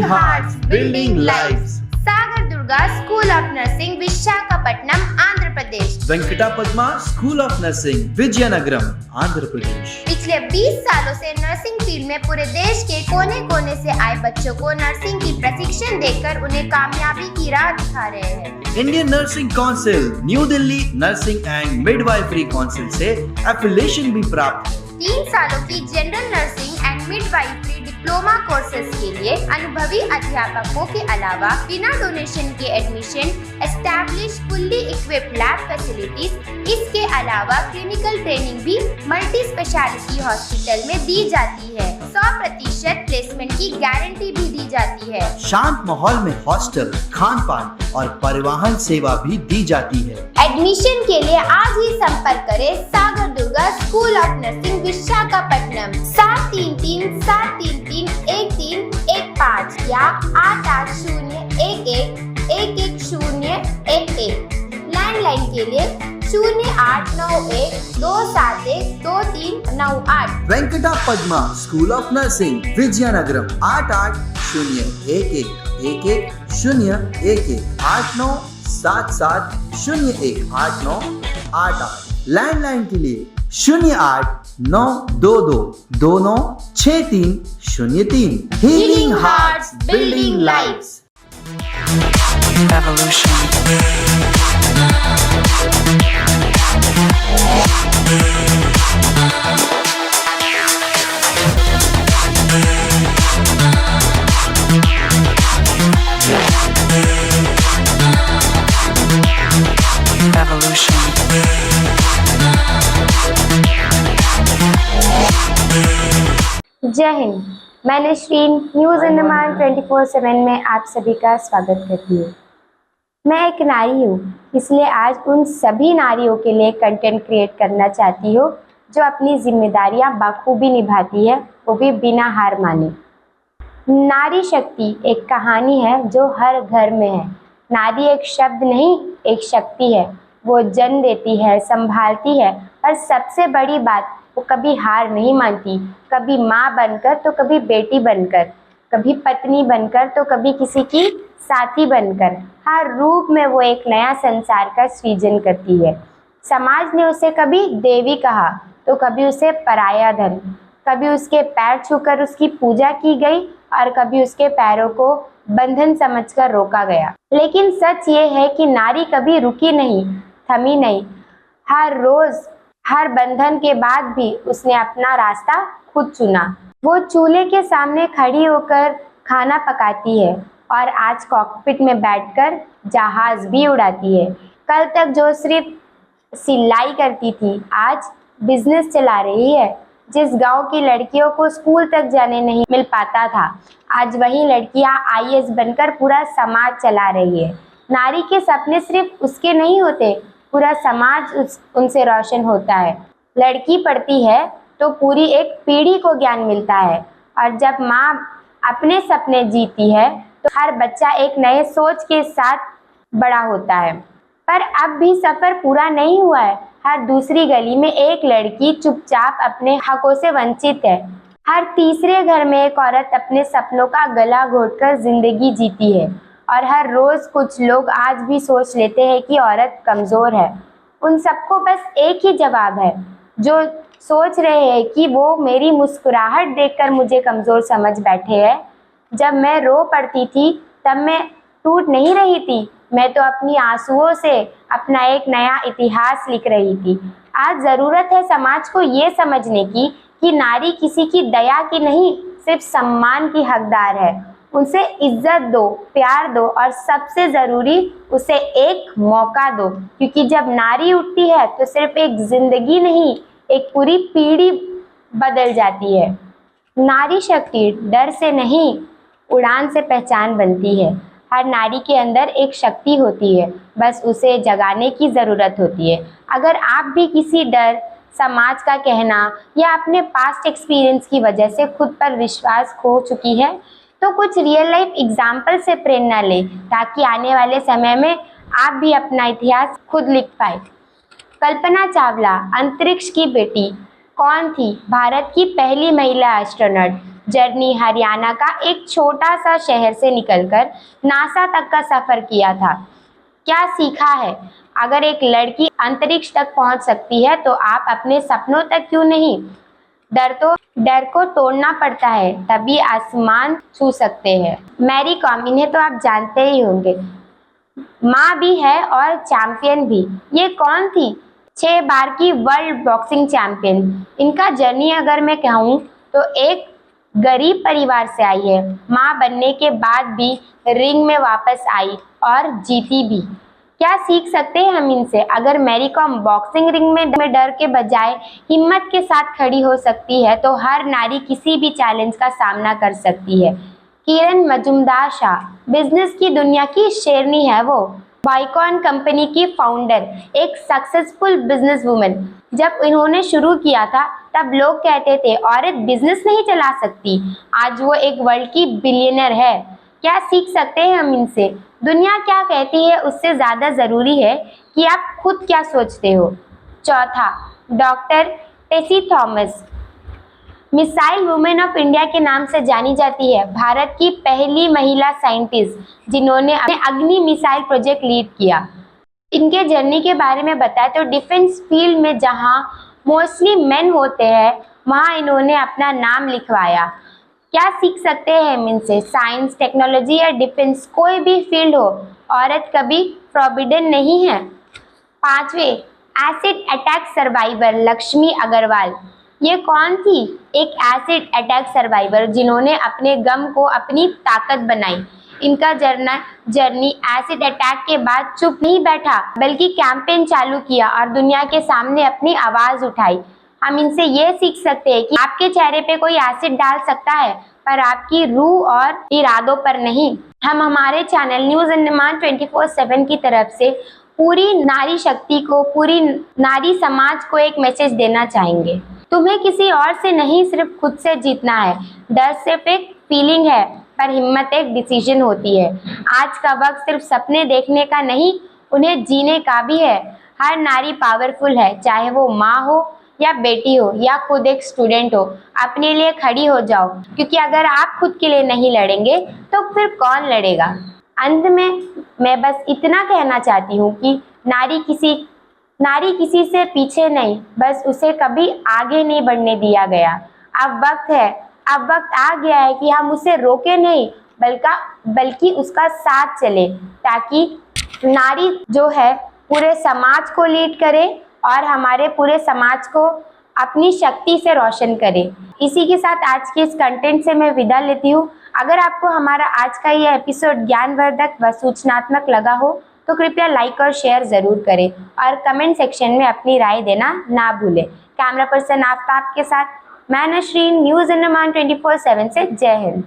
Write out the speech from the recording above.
hearts, building lives. Sagar Durga school of nursing Visakhapatnam Andhra Pradesh. Venkata Padma school of nursing Vizianagaram Andhra Pradesh. पिछले 20 सालों से नर्सिंग फील्ड में पूरे देश के कोने कोने से आए बच्चों को नर्सिंग की प्रशिक्षण देकर उन्हें कामयाबी की राह दिखा रहे हैं। Indian nursing council, new Delhi nursing and midwifery council से एफिलिएशन भी प्राप्त है। 3 सालों की general nursing and midwifery diploma courses के लिए अनुभवी अध्यापकों के अलावा बिना डोनेशन के admission, establish fully equipped lab facilities, इसके अलावा क्लिनिकल ट्रेनिंग भी मल्टी स्पेशलिटी हॉस्पिटल में दी जाती है। 100% प्लेसमेंट की गारंटी भी दी जाती है। शांत माहौल में हॉस्टल, खान पान और परिवहन सेवा भी दी जाती है। एडमिशन के लिए आज ही संपर्क करें Sagar Durga school of nursing Visakhapatnam 7337331315 या 8801111011। लैंडलाइन के लिए 0891271239 Venkata Padma school of nursing Vizianagaram 8801111011 8977018988। Landline के लिए 089222296303। Healing hearts, building lives. Evolution. Evolution. जय हिंद। मैं नशरीन न्यूज़ अंडमान 24/7 में आप सभी का स्वागत करती हूँ। मैं एक नारी हूँ, इसलिए आज उन सभी नारियों के लिए कंटेंट क्रिएट करना चाहती हूँ जो अपनी जिम्मेदारियाँ बखूबी निभाती है, वो भी बिना हार माने। नारी शक्ति एक कहानी है जो हर घर में है। नारी एक शब्द नहीं, एक शक्ति है। वो जन्म देती है, संभालती है और सबसे बड़ी बात, वो कभी हार नहीं मानती। कभी माँ बनकर तो कभी बेटी बनकर, कभी पत्नी बनकर तो कभी किसी की साथी बनकर, हर रूप में वो एक नया संसार का सृजन करती है। समाज ने उसे कभी देवी कहा तो कभी उसे पराया धन, कभी उसके पैर छूकर उसकी पूजा की गई और कभी उसके पैरों को बंधन समझकर रोका गया। लेकिन सच ये है कि नारी कभी रुकी नहीं, थमी नहीं। हर रोज, हर बंधन के बाद भी उसने अपना रास्ता खुद चुना। वो चूल्हे के सामने खड़ी होकर खाना पकाती है और आज कॉकपिट में बैठकर जहाज भी उड़ाती है। कल तक जो सिर्फ सिलाई करती थी, आज बिजनेस चला रही है। जिस गांव की लड़कियों को स्कूल तक जाने नहीं मिल पाता था, आज वही लड़कियां IAS बनकर पूरा समाज चला रही है। नारी के सपने सिर्फ उसके नहीं होते, पूरा समाज उनसे रोशन होता है। लड़की पढ़ती है तो पूरी एक पीढ़ी को ज्ञान मिलता है और जब माँ अपने सपने जीती है तो हर बच्चा एक नए सोच के साथ बड़ा होता है। पर अब भी सफ़र पूरा नहीं हुआ है। हर दूसरी गली में एक लड़की चुपचाप अपने हकों से वंचित है। हर तीसरे घर में एक औरत अपने सपनों का गला घोटकर जिंदगी जीती है और हर रोज़ कुछ लोग आज भी सोच लेते हैं कि औरत कमज़ोर है। उन सबको बस एक ही जवाब है, जो सोच रहे हैं कि वो मेरी मुस्कुराहट देखकर मुझे कमज़ोर समझ बैठे हैं। जब मैं रो पड़ती थी तब मैं टूट नहीं रही थी, मैं तो अपनी आंसुओं से अपना एक नया इतिहास लिख रही थी। आज ज़रूरत है समाज को ये समझने की कि नारी किसी की दया की नहीं, सिर्फ सम्मान की हकदार है। उसे इज्जत दो, प्यार दो और सबसे ज़रूरी उसे एक मौका दो, क्योंकि जब नारी उठती है तो सिर्फ एक ज़िंदगी नहीं, एक पूरी पीढ़ी बदल जाती है। नारी शक्ति डर से नहीं, उड़ान से पहचान बनती है। हर नारी के अंदर एक शक्ति होती है, बस उसे जगाने की ज़रूरत होती है। अगर आप भी किसी डर, समाज का कहना या अपने पास्ट एक्सपीरियंस की वजह से खुद पर विश्वास खो चुकी है, तो कुछ रियल लाइफ एग्जाम्पल से प्रेरणा लें ताकि आने वाले समय में आप भी अपना इतिहास खुद लिख पाए। कल्पना चावला अंतरिक्ष की बेटी कौन थी? भारत की पहली महिला एस्ट्रोनॉट जर्नी हरियाणा का एक छोटा सा शहर से निकलकर नासा तक का सफर किया था। क्या सीखा है? अगर एक लड़की अंतरिक्ष तक पहुंच सकती है तो आप अपने सपनों तक क्यों नहीं? डर को तोड़ना पड़ता है, तभी आसमान छू सकते हैं। मैरी कॉम, इन्हें तो आप जानते ही होंगे, माँ भी है और चैंपियन भी। ये कौन थी? 6 बार की वर्ल्ड बॉक्सिंग चैंपियन। इनका जर्नी अगर मैं कहूँ तो एक गरीब परिवार से आई है, माँ बनने के बाद भी रिंग में वापस आई और जीती भी। क्या सीख सकते हैं हम इनसे? अगर मैरी कॉम बॉक्सिंग रिंग में डर के बजाय हिम्मत के साथ खड़ी हो सकती है तो हर नारी किसी भी चैलेंज का सामना कर सकती है। किरण मजुमदार शाह, बिजनेस की दुनिया की शेरनी है वो। बाइकॉन कंपनी की फाउंडर, एक सक्सेसफुल बिजनेस वुमन। जब इन्होंने शुरू किया था तब लोग कहते थे औरत बिजनेस नहीं चला सकती। आज वो एक वर्ल्ड की बिलियनर है। क्या सीख सकते हैं हम इनसे? दुनिया क्या कहती है उससे ज़्यादा ज़रूरी है कि आप खुद क्या सोचते हो। चौथा, doctor Tessy Thomas, missile women of India के नाम से जानी जाती है। भारत की पहली महिला साइंटिस्ट जिन्होंने अपने अग्नि मिसाइल प्रोजेक्ट लीड किया। इनके जर्नी के बारे में बताएं तो डिफेंस फील्ड में जहां मोस्टली मेन होते हैं वहां इन्होंने अपना नाम लिखवाया। क्या सीख सकते हैं हम इनसे? साइंस, टेक्नोलॉजी या डिफेंस, कोई भी फील्ड हो, औरत कभी फॉरबिडन नहीं है। पांचवें, acid attack survivor Lakshmi Agarwal. ये कौन थी? एक एसिड अटैक सर्वाइवर जिन्होंने अपने गम को अपनी ताकत बनाई। इनका जर्नी एसिड अटैक के बाद चुप नहीं बैठा बल्कि कैंपेन चालू किया और दुनिया के सामने अपनी आवाज उठाई। हम इनसे ये सीख सकते हैं कि आपके चेहरे पे कोई एसिड डाल सकता है पर आपकी रूह और इरादों पर नहीं। हम हमारे चैनल न्यूज़ इन डिमांड 24/7 की तरफ से पूरी नारी शक्ति को, पूरी नारी समाज को एक मैसेज देना चाहेंगे। तुम्हें किसी और से नहीं, सिर्फ खुद से जीतना है। डर सिर्फ एक फीलिंग है पर हिम्मत एक डिसीजन होती है। आज का वक्त सिर्फ सपने देखने का नहीं, उन्हें जीने का भी है। हर नारी पावरफुल है, चाहे वो माँ हो या बेटी हो या खुद एक स्टूडेंट हो। अपने लिए खड़ी हो जाओ, क्योंकि अगर आप खुद के लिए नहीं लड़ेंगे तो फिर कौन लड़ेगा। अंत में मैं बस इतना कहना चाहती हूँ कि नारी किसी से पीछे नहीं, बस उसे कभी आगे नहीं बढ़ने दिया गया। अब वक्त आ गया है कि हम उसे रोके नहीं बल्कि उसका साथ चले, ताकि नारी जो है पूरे समाज को लीड करे और हमारे पूरे समाज को अपनी शक्ति से रोशन करे। इसी के साथ आज के इस कंटेंट से मैं विदा लेती हूँ। अगर आपको हमारा आज का ये एपिसोड ज्ञानवर्धक व सूचनात्मक लगा हो तो कृपया लाइक और शेयर ज़रूर करें और कमेंट सेक्शन में अपनी राय देना ना भूलें। कैमरा पर्सन आफ्ताब के साथ मैं नशरीन, न्यूज़ इन डिमांड 24/7 से। जय हिंद।